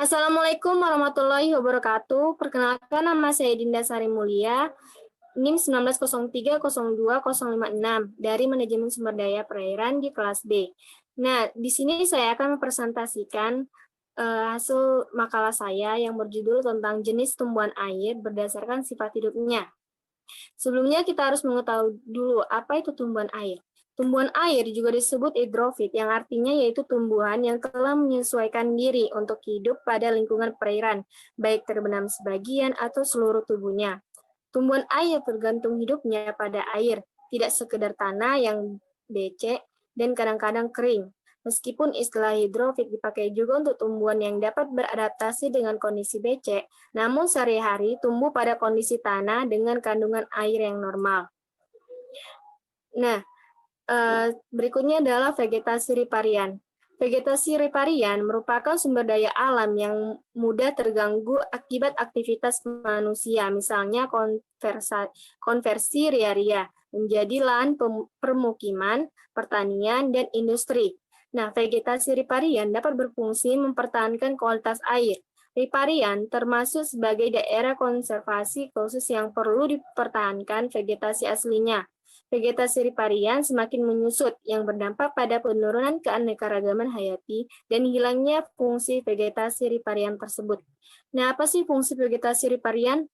Assalamualaikum warahmatullahi wabarakatuh. Perkenalkan, nama saya Dinda Sari Mulia, NIM 19030256 dari Manajemen Sumber Daya Perairan di kelas B. Nah, di sini saya akan mempresentasikan hasil makalah saya yang berjudul tentang jenis tumbuhan air berdasarkan sifat hidupnya. Sebelumnya kita harus mengetahui dulu apa itu tumbuhan air. Tumbuhan air juga disebut hidrofit, yang artinya yaitu tumbuhan yang telah menyesuaikan diri untuk hidup pada lingkungan perairan, baik terbenam sebagian atau seluruh tubuhnya. Tumbuhan air tergantung hidupnya pada air, tidak sekedar tanah yang becek dan kadang-kadang kering. Meskipun istilah hidrofit dipakai juga untuk tumbuhan yang dapat beradaptasi dengan kondisi becek, namun sehari-hari tumbuh pada kondisi tanah dengan kandungan air yang normal. Nah, berikutnya adalah vegetasi riparian. Vegetasi riparian merupakan sumber daya alam yang mudah terganggu akibat aktivitas manusia, misalnya konversi ria-ria menjadi lahan permukiman, pertanian, dan industri. Nah, vegetasi riparian dapat berfungsi mempertahankan kualitas air. Riparian termasuk sebagai daerah konservasi khusus yang perlu dipertahankan vegetasi aslinya. Vegetasi riparian semakin menyusut yang berdampak pada penurunan keanekaragaman hayati dan hilangnya fungsi vegetasi riparian tersebut. Nah, apa sih fungsi vegetasi riparian?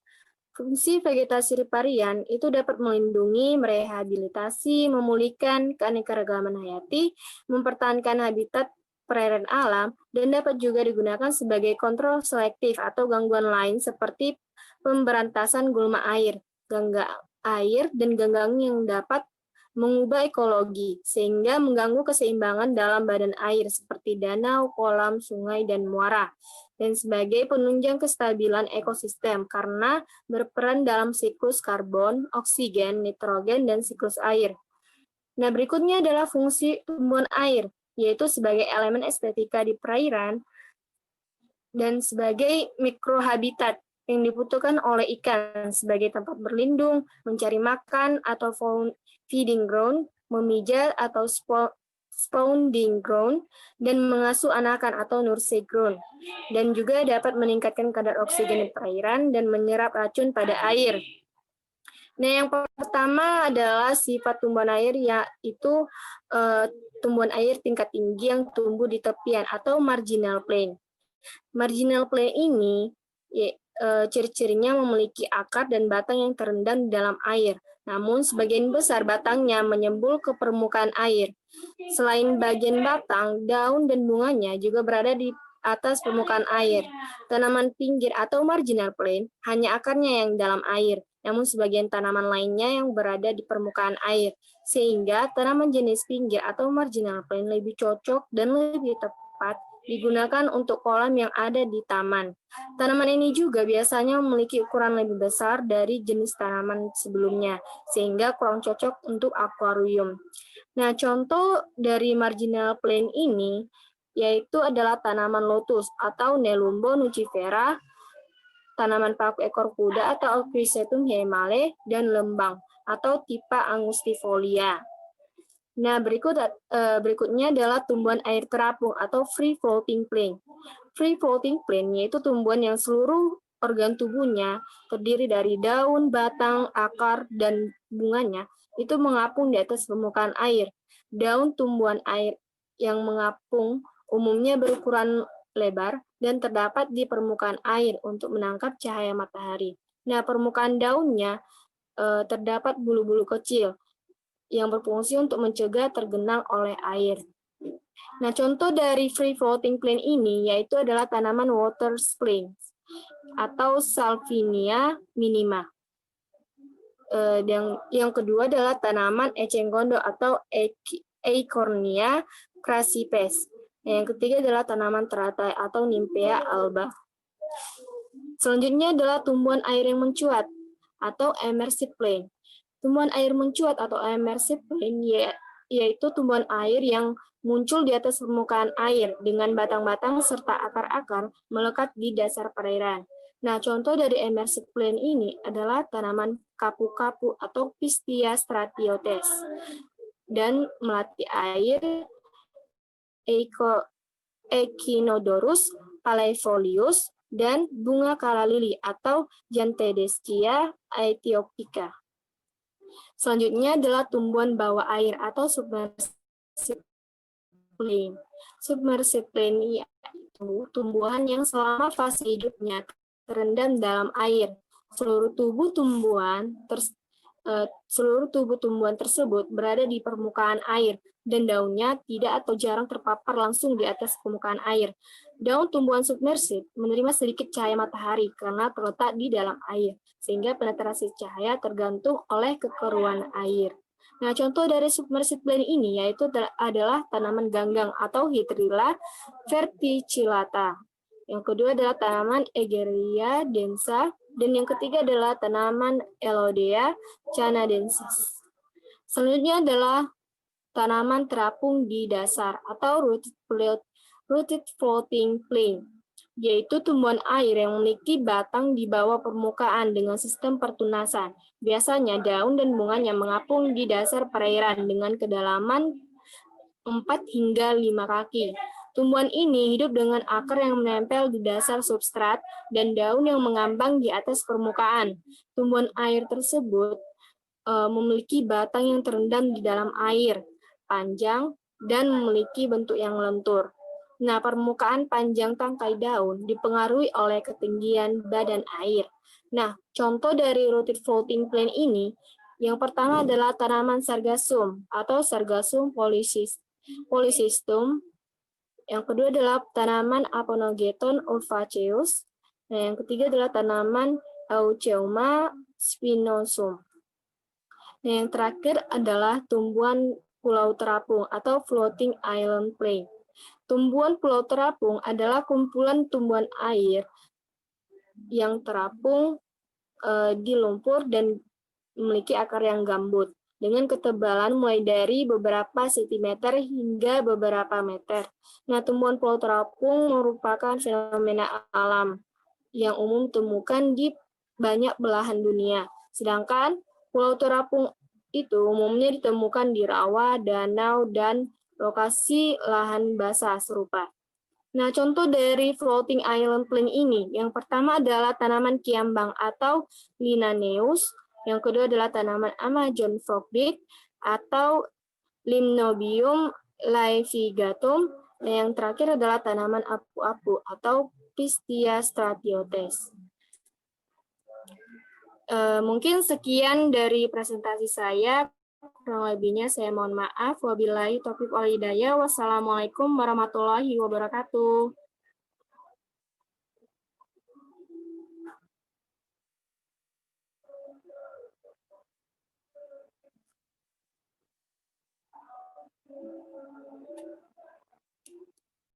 Fungsi vegetasi riparian itu dapat melindungi, merehabilitasi, memulihkan keanekaragaman hayati, mempertahankan habitat perairan alam, dan dapat juga digunakan sebagai kontrol selektif atau gangguan lain seperti pemberantasan gulma air, gangga air, dan ganggang yang dapat mengubah ekologi, sehingga mengganggu keseimbangan dalam badan air seperti danau, kolam, sungai, dan muara, dan sebagai penunjang kestabilan ekosistem karena berperan dalam siklus karbon, oksigen, nitrogen, dan siklus air. Nah, berikutnya adalah fungsi tumbuhan air, yaitu sebagai elemen estetika di perairan dan sebagai mikrohabitat yang dibutuhkan oleh ikan sebagai tempat berlindung, mencari makan atau feeding ground, memijat atau spawning ground, dan mengasuh anakan atau nursery ground, dan juga dapat meningkatkan kadar oksigen di perairan dan menyerap racun pada air. Nah, yang pertama adalah sifat tumbuhan air, yaitu tumbuhan air tingkat tinggi yang tumbuh di tepian atau marginal plain. Marginal plain ini ciri-cirinya memiliki akar dan batang yang terendam di dalam air, namun sebagian besar batangnya menyembul ke permukaan air. Selain bagian batang, daun dan bunganya juga berada di atas permukaan air. Tanaman pinggir atau marginal plain hanya akarnya yang dalam air, namun sebagian tanaman lainnya yang berada di permukaan air, sehingga tanaman jenis pinggir atau marginal plain lebih cocok dan lebih tepat digunakan untuk kolam yang ada di taman. Tanaman ini juga biasanya memiliki ukuran lebih besar dari jenis tanaman sebelumnya, sehingga kurang cocok untuk akuarium. Nah, contoh dari marginal plain ini yaitu adalah tanaman lotus atau Nelumbo nucifera, tanaman paku ekor kuda atau Chrysanthemum hyemale, dan lembang atau Typha angustifolia. Nah, berikutnya adalah tumbuhan air terapung atau free floating plain. Free floating plain yaitu tumbuhan yang seluruh organ tubuhnya terdiri dari daun, batang, akar, dan bunganya itu mengapung di atas permukaan air. Daun tumbuhan air yang mengapung umumnya berukuran lebar dan terdapat di permukaan air untuk menangkap cahaya matahari. Nah, permukaan daunnya terdapat bulu-bulu kecil yang berfungsi untuk mencegah tergenang oleh air. Nah, contoh dari free floating plain ini yaitu adalah tanaman water plants atau Salvinia minima. Yang kedua adalah tanaman eceng gondok atau Eichhornia crassipes. Yang ketiga adalah tanaman teratai atau Nymphaea alba. Selanjutnya adalah tumbuhan air yang mencuat atau emersive plain. Tumbuhan air mencuat atau emersive plain yaitu tumbuhan air yang muncul di atas permukaan air dengan batang-batang serta akar-akar melekat di dasar perairan. Nah, contoh dari emersive plain ini adalah tanaman kapu-kapu atau Pistia stratiotes dan melati air Echinodorus Palaefolius, dan bunga kala lili atau Jantedeschia aethiopica. Selanjutnya adalah tumbuhan bawah air atau submersible plant. Submersible plant itu tumbuhan yang selama fase hidupnya terendam dalam air. Seluruh tubuh tumbuhan tersebut berada di permukaan air dan daunnya tidak atau jarang terpapar langsung di atas permukaan air. Daun tumbuhan submersib menerima sedikit cahaya matahari karena terletak di dalam air, sehingga penetrasi cahaya tergantung oleh kekeruan air. Nah, contoh dari submersible plant ini yaitu adalah tanaman ganggang atau Hydrilla verticillata. Yang kedua adalah tanaman Egeria densa, dan yang ketiga adalah tanaman Elodea canadensis. Selanjutnya adalah tanaman terapung di dasar atau rooted floating plant, yaitu tumbuhan air yang memiliki batang di bawah permukaan dengan sistem pertunasan. Biasanya daun dan bunganya mengapung di dasar perairan dengan kedalaman 4 hingga 5 kaki. Tumbuhan ini hidup dengan akar yang menempel di dasar substrat dan daun yang mengambang di atas permukaan. Tumbuhan air tersebut memiliki batang yang terendam di dalam air, panjang, dan memiliki bentuk yang lentur. Nah, permukaan panjang tangkai daun dipengaruhi oleh ketinggian badan air. Nah, contoh dari rooted floating plant ini, yang pertama adalah tanaman sargassum atau Sargassum polycystum. Yang kedua adalah tanaman Aponogeton olvaceus. Nah, yang ketiga adalah tanaman Eucheuma spinosum. Nah, yang terakhir adalah tumbuhan pulau terapung atau floating island plant. Tumbuhan pulau terapung adalah kumpulan tumbuhan air yang terapung di lumpur dan memiliki akar yang gambut dengan ketebalan mulai dari beberapa sentimeter hingga beberapa meter. Nah, tumbuhan pulau terapung merupakan fenomena alam yang umum ditemukan di banyak belahan dunia. Sedangkan pulau terapung itu umumnya ditemukan di rawa, danau, dan lokasi lahan basah serupa. Nah, contoh dari floating island plant ini, yang pertama adalah tanaman kiambang atau Linaneus, yang kedua adalah tanaman Amazon frogbeak atau Limnobium laevigatum, dan yang terakhir adalah tanaman apu-apu atau Pistia stratiotes. Mungkin sekian dari presentasi saya. Kurang lebihnya saya mohon maaf. Wabillahi taufiq wal hidayah. Wassalamualaikum warahmatullahi wabarakatuh.